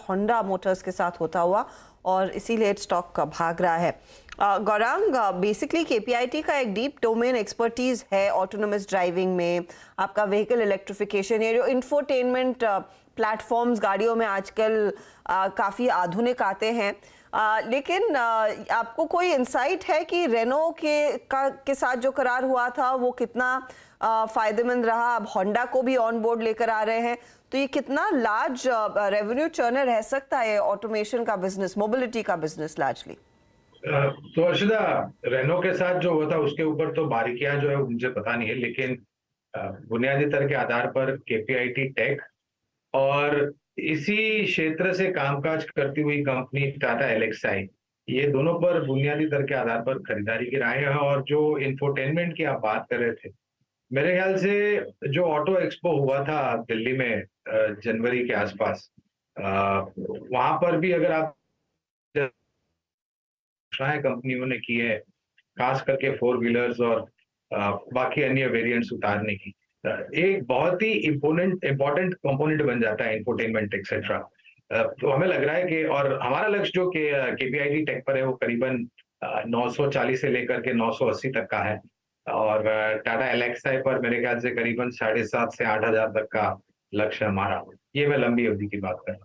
Honda Motors के साथ होता हुआ और इसीलिए स्टॉक भाग रहा है। गौरांग, बेसिकली केपीआईटी का एक डीप डोमेन एक्सपर्टीज है ऑटोनोमस ड्राइविंग में, आपका व्हीकल इलेक्ट्रिफिकेशन, ये जो इंफोटेनमेंट प्लेटफॉर्म्स गाड़ियों में आजकल काफ़ी आधुनिक आते हैं। लेकिन आपको कोई इंसाइट है कि रेनो के साथ जो करार हुआ था वो कितना फायदेमंद रहा? अब होंडा को भी ऑन बोर्ड लेकर आ रहे हैं, तो ये कितना लार्ज रेवेन्यू चर्नर रह सकता है ऑटोमेशन का बिजनेस, मोबिलिटी का बिजनेस लार्जली? तो अर्शिदा, रेनो के साथ जो हुआ था उसके ऊपर तो बारीकियां जो है मुझे पता नहीं है, लेकिन बुनियादी तौर के आधार पर केपीआईटी टेक और इसी क्षेत्र से कामकाज करती हुई कंपनी टाटा एलेक्साई, ये दोनों पर बुनियादी दर के आधार पर खरीदारी की राय है। और जो इंफोटेनमेंट की आप बात कर रहे थे, मेरे ख्याल से जो ऑटो एक्सपो हुआ था दिल्ली में जनवरी के आसपास, वहां पर भी अगर आप कंपनियों ने की है, खास करके फोर व्हीलर्स और बाकी अन्य वेरिएंट्स उतारने की, एक बहुत ही इम्पोर्टेंट कंपोनेंट बन जाता है इंफोटेनमेंट एक्सेट्रा। तो हमें लग रहा है कि, और हमारा लक्ष्य जो केपीआईटी टेक पर है वो करीबन 940 से लेकर के 980 तक का है, और टाटा एलेक्साई पर मेरे ख्याल से करीबन 7,500 से 8,000 तक का लक्ष्य है हमारा। ये मैं लंबी अवधि की बात कर रहा हूँ।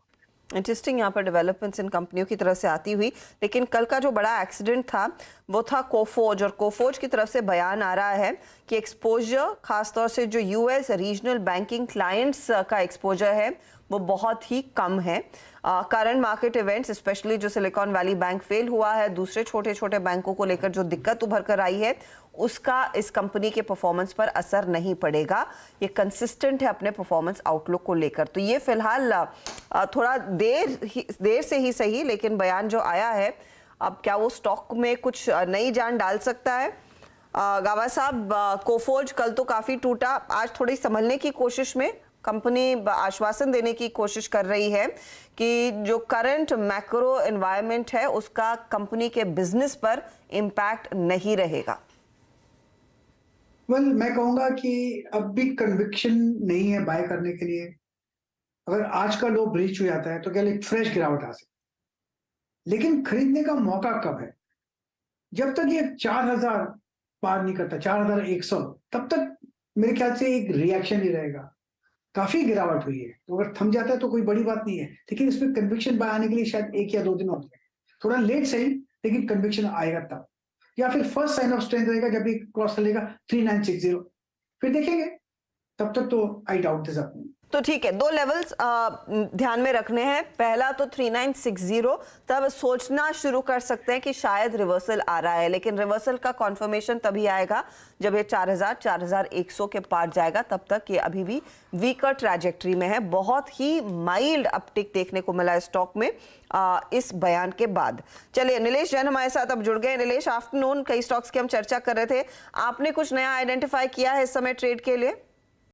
इंटरेस्टिंग, यहाँ पर डेवलपमेंट्स इन कंपनियों की तरफ से आती हुई। लेकिन कल का जो बड़ा एक्सीडेंट था वो था कोफोर्ज, और कोफोर्ज की तरफ से बयान आ रहा है कि एक्सपोजर, खासतौर से जो यूएस रीजनल बैंकिंग क्लाइंट्स का एक्सपोजर है वो बहुत ही कम है। करंट मार्केट इवेंट्स, स्पेशली जो सिलिकॉन वैली बैंक फेल हुआ है, दूसरे छोटे छोटे बैंकों को लेकर जो दिक्कत उभर कर आई है, उसका इस कंपनी के परफॉर्मेंस पर असर नहीं पड़ेगा। ये कंसिस्टेंट है अपने परफॉर्मेंस आउटलुक को लेकर। तो ये फिलहाल थोड़ा देर से ही सही, लेकिन बयान जो आया है, अब क्या वो स्टॉक में कुछ नई जान डाल सकता है? गावा साहब, कोफोर्ज कल तो काफी टूटा, आज थोड़ी संभलने की कोशिश में कंपनी आश्वासन देने की कोशिश कर रही है कि जो करंट मैक्रो एनवायरनमेंट है उसका कंपनी के बिजनेस पर इम्पैक्ट नहीं रहेगा। मैं कहूंगा कि अब भी कन्विक्शन नहीं है बाय करने के लिए। अगर आज का लो ब्रीच हो जाता है तो क्या एक फ्रेश गिरावट आ सकती है, लेकिन खरीदने का मौका कब है? जब तक ये 4,000 पार नहीं करता, 4,100, तब तक मेरे ख्याल से एक रिएक्शन ही रहेगा। काफी गिरावट हुई है, तो अगर थम जाता है तो कोई बड़ी बात नहीं है, लेकिन इसमें कन्विक्शन बाय आने के लिए शायद 1 या 2 दिन और लगेगा। थोड़ा लेट सही, लेकिन कन्विक्शन आएगा तब, या फिर फर्स्ट साइन ऑफ स्ट्रेंथ रहेगा जब ये क्रॉस चलेगा 3960, फिर देखेंगे। तब तक तो आई डाउट दिस अपनी। तो ठीक है, 2 लेवल्स ध्यान में रखने हैं। पहला तो 3960, तब सोचना शुरू कर सकते हैं कि शायद रिवर्सल आ रहा है, लेकिन रिवर्सल का कॉन्फर्मेशन तभी आएगा जब ये 4,000 4,100 के पार जाएगा। तब तक ये अभी भी वीकर ट्रैजेक्टरी में है। बहुत ही माइल्ड अपटिक देखने को मिला है स्टॉक में इस बयान के बाद। चलिए, नीलेश जैन हमारे साथ अब जुड़ गए। नीलेश, आफ्टरनून, कई स्टॉक्स की हम चर्चा कर रहे थे, आपने कुछ नया आइडेंटिफाई किया है इस समय ट्रेड के लिए?